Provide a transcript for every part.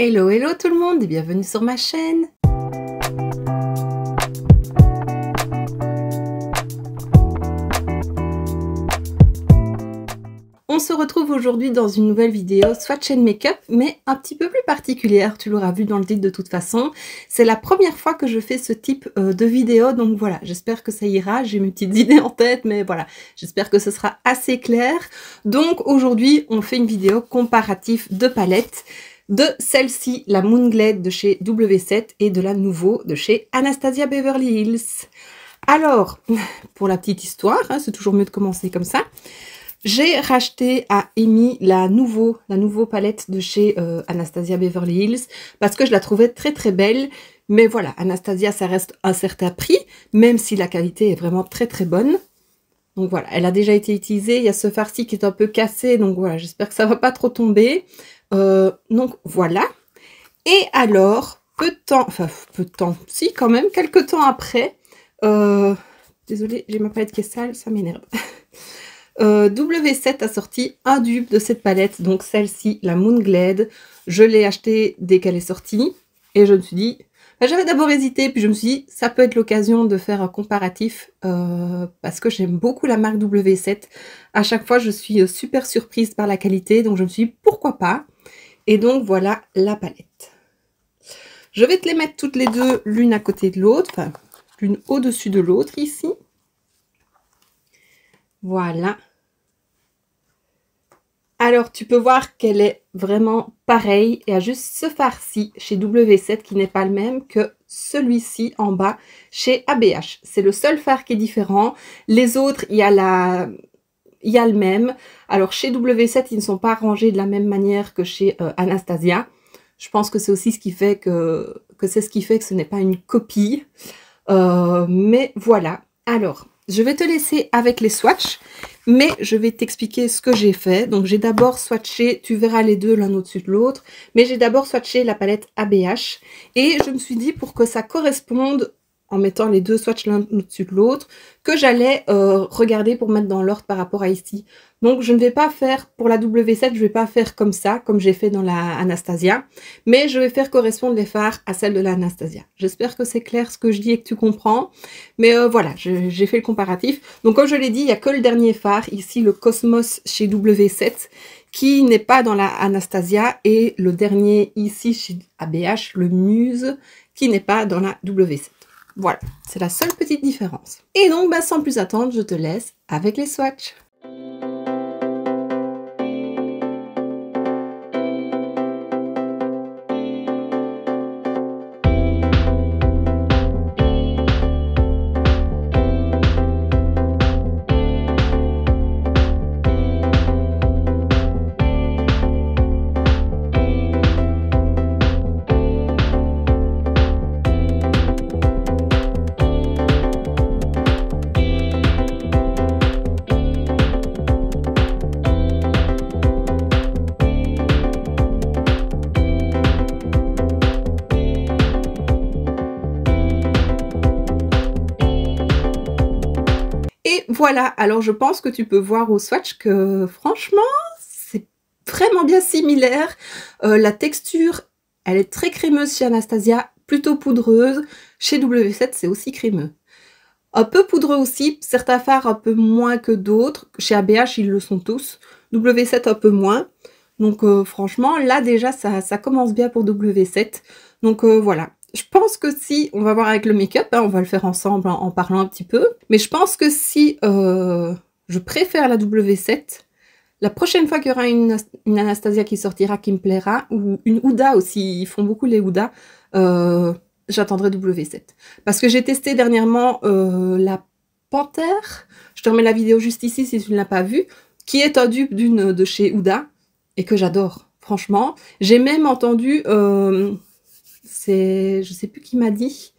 Hello hello tout le monde et bienvenue sur ma chaîne. On se retrouve aujourd'hui dans une nouvelle vidéo swatch and make-up, mais un petit peu plus particulière, tu l'auras vu dans le titre de toute façon. C'est la première fois que je fais ce type de vidéo, donc voilà, j'espère que ça ira, j'ai mes petites idées en tête, mais voilà, j'espère que ce sera assez clair. Donc aujourd'hui, on fait une vidéo comparative de palettes, de celle-ci, la Moonglade de chez W7 et de la Nouveau de chez Anastasia Beverly Hills. Alors, pour la petite histoire, hein, c'est toujours mieux de commencer comme ça. J'ai racheté à Amy la nouveau palette de chez Anastasia Beverly Hills parce que je la trouvais très très belle. Mais voilà, Anastasia, ça reste un certain prix, même si la qualité est vraiment très très bonne. Donc voilà, elle a déjà été utilisée. Il y a ce farci qui est un peu cassé, donc voilà, j'espère que ça va pas trop tomber. Donc voilà. Et alors, peu de temps, si quand même, quelques temps après, désolée, j'ai ma palette qui est sale, ça m'énerve. W7 a sorti un dupe de cette palette, donc celle-ci, la Moonglade. Je l'ai achetée dès qu'elle est sortie et je me suis dit, j'avais d'abord hésité, puis je me suis dit, ça peut être l'occasion de faire un comparatif parce que j'aime beaucoup la marque W7. À chaque fois, je suis super surprise par la qualité, donc je me suis dit, pourquoi pas? Et donc, voilà la palette. Je vais te les mettre toutes les deux, l'une à côté de l'autre, enfin, l'une au-dessus de l'autre ici. Voilà. Alors, tu peux voir qu'elle est vraiment pareille. Il y a juste ce farci chez W7 qui n'est pas le même que celui-ci en bas chez ABH. C'est le seul fard qui est différent. Les autres, il y a le même. Alors, chez W7, ils ne sont pas rangés de la même manière que chez Anastasia. Je pense que c'est aussi ce qui fait que ce n'est pas une copie. Mais voilà. Alors, je vais te laisser avec les swatchs, mais je vais t'expliquer ce que j'ai fait. Donc, j'ai d'abord swatché, tu verras les deux l'un au-dessus de l'autre, mais j'ai d'abord swatché la palette ABH. Et je me suis dit, pour que ça corresponde, en mettant les deux swatchs l'un au-dessus de l'autre, que j'allais regarder pour mettre dans l'ordre par rapport à ici. Donc, je ne vais pas faire, pour la W7, je ne vais pas faire comme ça, comme j'ai fait dans la Anastasia, mais je vais faire correspondre les fards à celle de la Anastasia. J'espère que c'est clair ce que je dis et que tu comprends, mais voilà, j'ai fait le comparatif. Donc, comme je l'ai dit, il n'y a que le dernier fard, ici, le Cosmos chez W7, qui n'est pas dans la Anastasia, et le dernier ici chez ABH, le Muse, qui n'est pas dans la W7. Voilà, c'est la seule petite différence. Et donc, sans plus attendre, je te laisse avec les swatchs. Et voilà, alors je pense que tu peux voir au swatch que franchement, c'est vraiment bien similaire. La texture, elle est très crémeuse chez Anastasia, plutôt poudreuse. Chez W7, c'est aussi crémeux. Un peu poudreux aussi, certains fards un peu moins que d'autres. Chez ABH, ils le sont tous. W7 un peu moins. Donc franchement, là déjà, ça commence bien pour W7. Donc voilà. Je pense que si, on va voir avec le make-up, hein, on va le faire ensemble en parlant un petit peu, mais je pense que si je préfère la W7, la prochaine fois qu'il y aura une Anastasia qui sortira, qui me plaira, ou une Huda aussi, ils font beaucoup les Huda, j'attendrai W7. Parce que j'ai testé dernièrement la Panthère, je te remets la vidéo juste ici si tu ne l'as pas vue, qui est un dupe d'une de chez Huda, et que j'adore, franchement. J'ai même entendu... je sais plus qui m'a dit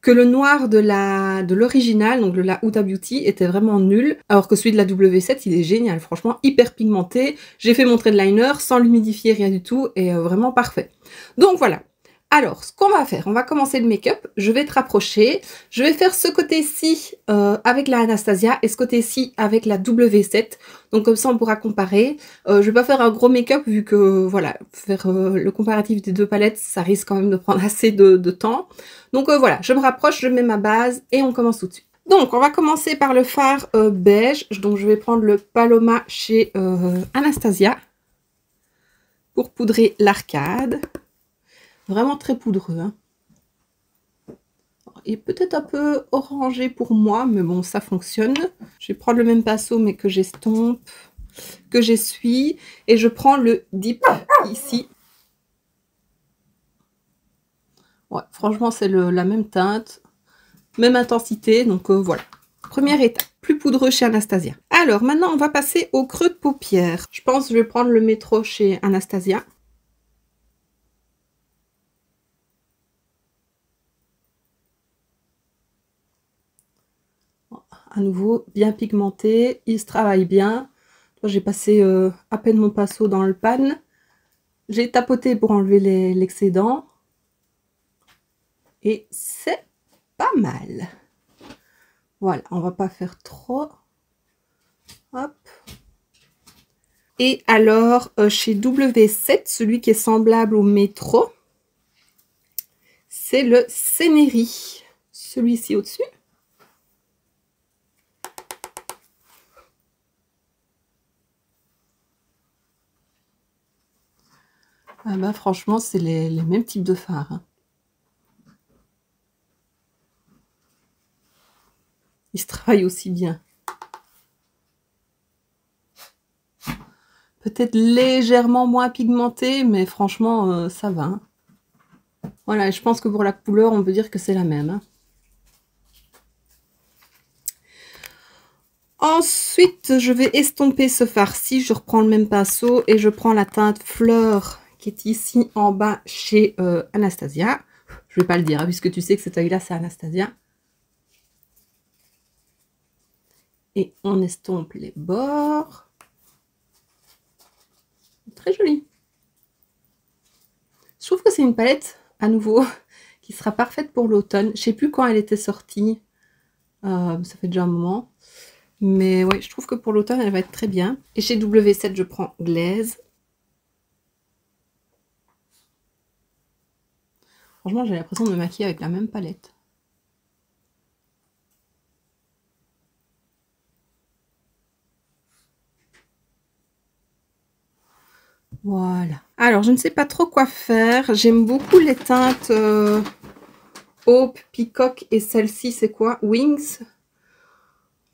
que le noir de l'original, donc de la Huda Beauty, était vraiment nul, alors que celui de la W7, il est génial, franchement, hyper pigmenté. J'ai fait mon trait de liner sans l'humidifier, rien du tout, et vraiment parfait. Donc voilà. Alors, ce qu'on va faire, on va commencer le make-up. Je vais te rapprocher. Je vais faire ce côté-ci avec la Anastasia et ce côté-ci avec la W7. Donc comme ça, on pourra comparer. Je vais pas faire un gros make-up vu que, voilà, faire le comparatif des deux palettes, ça risque quand même de prendre assez de temps. Donc voilà, je me rapproche, je mets ma base et on commence tout de suite. Donc, on va commencer par le fard beige. Donc, je vais prendre le Paloma chez Anastasia pour poudrer l'arcade. Vraiment très poudreux. Hein. Et peut-être un peu orangé pour moi, mais bon, ça fonctionne. Je vais prendre le même pinceau, mais que j'estompe, que j'essuie. Et je prends le dip ici. Ouais, franchement, c'est la même teinte, même intensité. Donc voilà. Première étape, plus poudreux chez Anastasia. Alors, maintenant, on va passer au creux de paupière. Je pense que je vais prendre le métro chez Anastasia. À nouveau, bien pigmenté, il se travaille bien. J'ai passé à peine mon pinceau dans le pan. J'ai tapoté pour enlever l'excédent. Et c'est pas mal. Voilà, on va pas faire trop. Hop. Et alors, chez W7, celui qui est semblable au métro, c'est le Cénéri. Celui-ci au-dessus. Ah bah franchement, c'est les mêmes types de fards. Hein. Ils se travaillent aussi bien. Peut-être légèrement moins pigmenté, mais franchement, ça va. Hein. Voilà, je pense que pour la couleur, on peut dire que c'est la même. Hein. Ensuite, je vais estomper ce fard-ci. Je reprends le même pinceau et je prends la teinte Fleur qui est ici en bas chez Anastasia. Je vais pas le dire, hein, puisque tu sais que cet œil-là, c'est Anastasia. Et on estompe les bords. Très joli. Je trouve que c'est une palette, à nouveau, qui sera parfaite pour l'automne. Je sais plus quand elle était sortie. Ça fait déjà un moment. Mais ouais, je trouve que pour l'automne, elle va être très bien. Et chez W7, je prends Glaze. Franchement, j'ai l'impression de me maquiller avec la même palette. Voilà. Alors, je ne sais pas trop quoi faire. J'aime beaucoup les teintes Hope, Peacock et celle-ci, c'est quoi? Wings.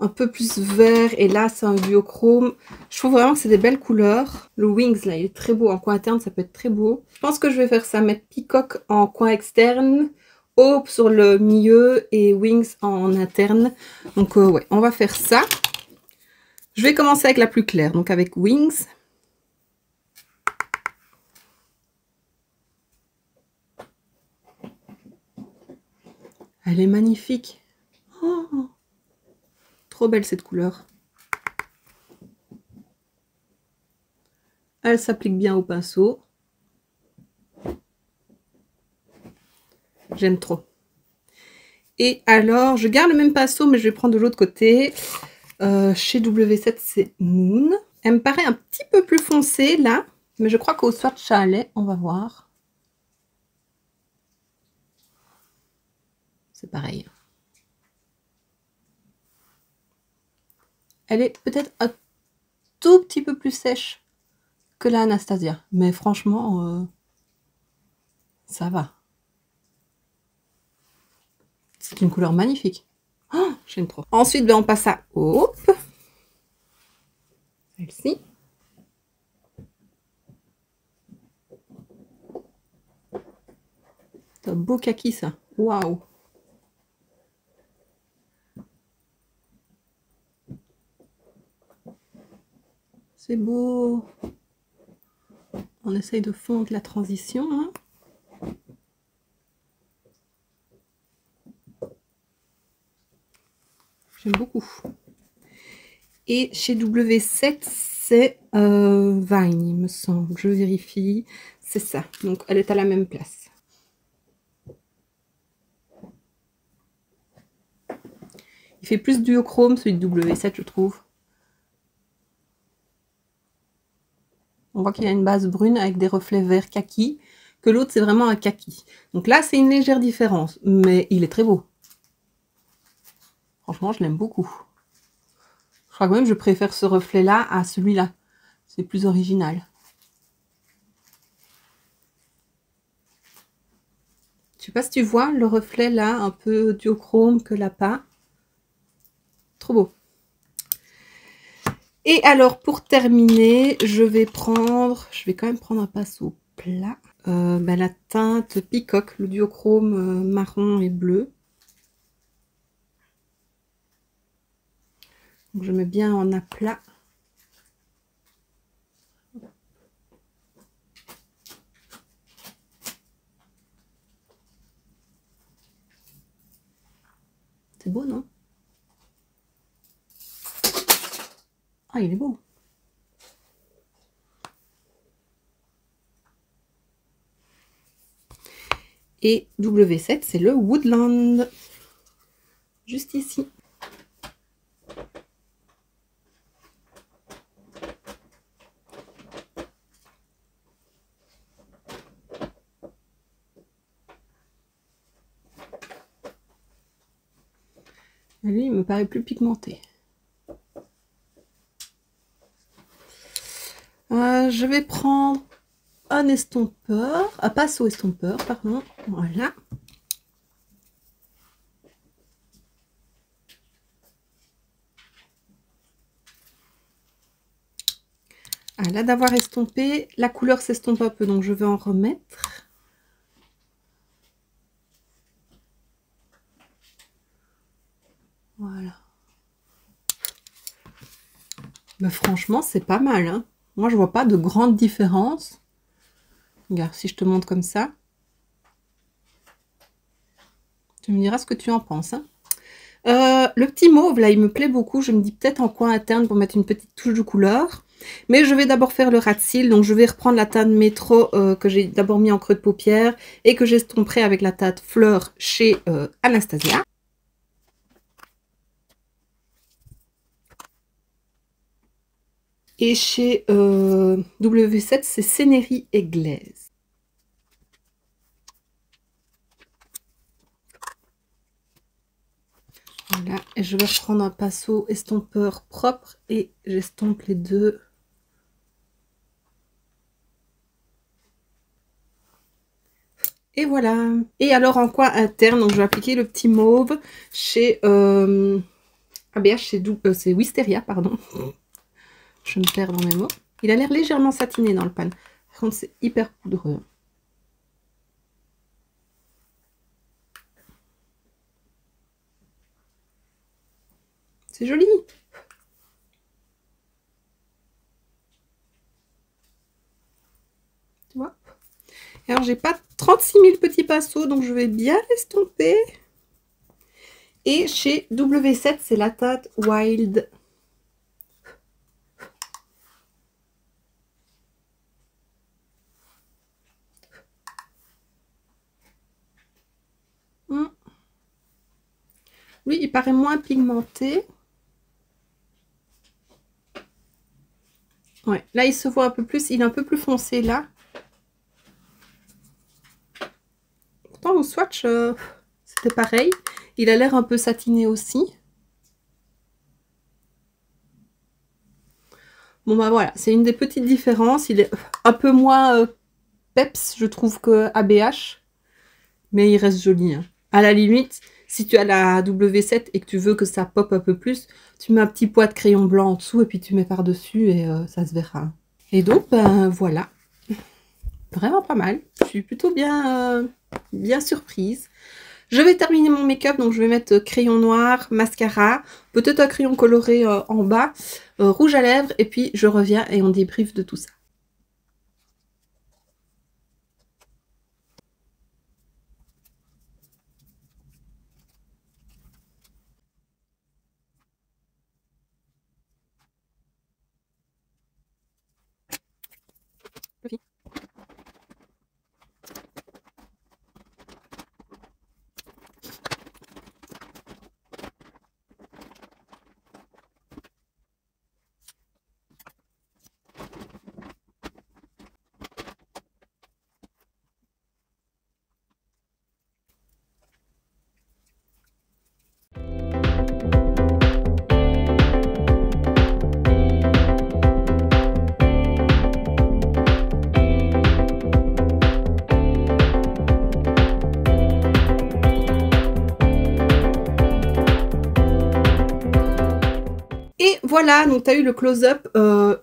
Un peu plus vert et là, c'est un duochrome. Je trouve vraiment que c'est des belles couleurs. Le Wings, là, il est très beau. En coin interne, ça peut être très beau. Je pense que je vais faire ça, mettre Peacock en coin externe, Hope sur le milieu et Wings en interne. Donc, ouais, on va faire ça. Je vais commencer avec la plus claire, donc avec Wings. Elle est magnifique. Oh, trop belle cette couleur. Elle s'applique bien au pinceau. J'aime trop. Et alors, je garde le même pinceau, mais je vais prendre de l'autre côté. Chez W7, c'est Moon. Elle me paraît un petit peu plus foncée, là. Mais je crois qu'au swatch chalet, on va voir. C'est pareil. Elle est peut-être un tout petit peu plus sèche que la Anastasia. Mais franchement, ça va. C'est une couleur magnifique. Oh, j'aime trop. Ensuite, ben, on passe à Hope. Celle-ci. C'est un beau kaki, ça. Waouh. C'est beau. On essaye de fondre la transition. Hein. J'aime beaucoup. Et chez W7, c'est Vine, il me semble. Je vérifie. C'est ça. Donc, elle est à la même place. Il fait plus duochrome, celui de W7, je trouve. On voit qu'il a une base brune avec des reflets vert kaki, que l'autre, c'est vraiment un kaki. Donc là, c'est une légère différence, mais il est très beau. Franchement, je l'aime beaucoup. Je crois quand même que je préfère ce reflet-là à celui-là. C'est plus original. Je sais pas si tu vois le reflet là, un peu duochrome que lapin. Trop beau. Et alors, pour terminer, je vais quand même prendre un pinceau plat. La teinte Peacock, le duochrome marron et bleu. Donc, je mets bien en aplat. C'est beau, non? Ah, il est beau. Et W7, c'est le Woodland. Juste ici. Lui, il me paraît plus pigmenté. Je vais prendre un estompeur, un pinceau estompeur, pardon. Voilà. Ah, là d'avoir estompé, la couleur s'estompe un peu, donc je vais en remettre. Voilà. Mais franchement, c'est pas mal, hein. Moi, je vois pas de grande différence. Regarde, si je te montre comme ça. Tu me diras ce que tu en penses, hein. Le petit mauve, là, il me plaît beaucoup. Je me dis peut-être en coin interne pour mettre une petite touche de couleur. Mais je vais d'abord faire le ras de cils. Donc, je vais reprendre la teinte Métro que j'ai d'abord mis en creux de paupière et que j'estomperai avec la teinte Fleur chez Anastasia. Et chez W7, c'est Cénerie et Glaise. Voilà, et je vais reprendre un pinceau estompeur propre et j'estompe les deux. Et voilà. Et alors en coin interne, donc je vais appliquer le petit mauve chez ABH, c'est Wisteria, pardon. Je me perds dans mes mots. Il a l'air légèrement satiné dans le pan. Par contre, c'est hyper poudreux. C'est joli. Tu vois? Et alors, j'ai pas 36 000 petits pinceaux, donc je vais bien l'estomper. Et chez W7, c'est la teinte Wild. Lui, il paraît moins pigmenté. Ouais, là, il se voit un peu plus. Il est un peu plus foncé, là. Pourtant, au swatch, c'était pareil. Il a l'air un peu satiné aussi. Bon, bah voilà, c'est une des petites différences. Il est un peu moins peps, je trouve, que ABH. Mais il reste joli, hein. À la limite, si tu as la W7 et que tu veux que ça pop un peu plus, tu mets un petit poids de crayon blanc en dessous et puis tu mets par-dessus et ça se verra. Et donc, ben voilà. Vraiment pas mal. Je suis plutôt bien, bien surprise. Je vais terminer mon make-up, donc je vais mettre crayon noir, mascara, peut-être un crayon coloré en bas, rouge à lèvres, et puis je reviens et on débriefe de tout ça. voilà, donc tu as eu le close-up.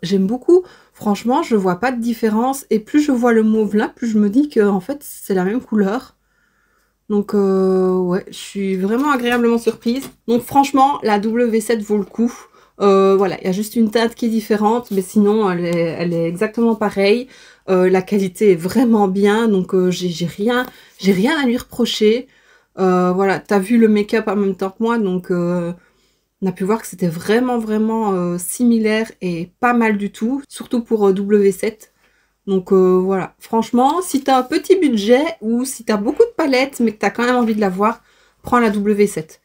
J'aime beaucoup. Franchement, je vois pas de différence. Et plus je vois le mauve là, plus je me dis que en fait, c'est la même couleur. Donc, ouais, je suis vraiment agréablement surprise. Donc, franchement, la W7 vaut le coup. Voilà, il y a juste une teinte qui est différente, mais sinon, elle est exactement pareille. La qualité est vraiment bien, donc j'ai rien à lui reprocher. Voilà, t'as vu le make-up en même temps que moi, donc on a pu voir que c'était vraiment similaire et pas mal du tout, surtout pour W7. Donc voilà, franchement, si tu as un petit budget ou si tu as beaucoup de palettes mais que tu as quand même envie de l'avoir, prends la W7.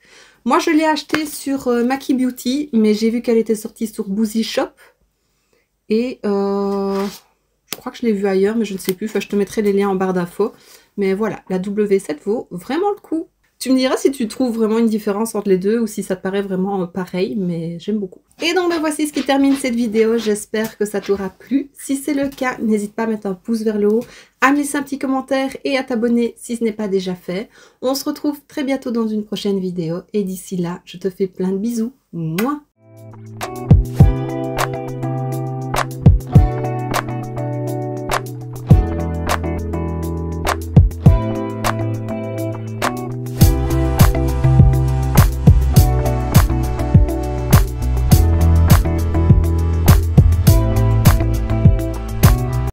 Moi, je l'ai achetée sur Maki Beauty, mais j'ai vu qu'elle était sortie sur Boozy Shop. Et je crois que je l'ai vue ailleurs, mais je ne sais plus. Enfin, je te mettrai les liens en barre d'infos. Mais voilà, la W7 vaut vraiment le coup. Tu me diras si tu trouves vraiment une différence entre les deux ou si ça te paraît vraiment pareil, mais j'aime beaucoup. Et donc, ben, voici ce qui termine cette vidéo. J'espère que ça t'aura plu. Si c'est le cas, n'hésite pas à mettre un pouce vers le haut, à me laisser un petit commentaire et à t'abonner si ce n'est pas déjà fait. On se retrouve très bientôt dans une prochaine vidéo. Et d'ici là, je te fais plein de bisous. Mouah.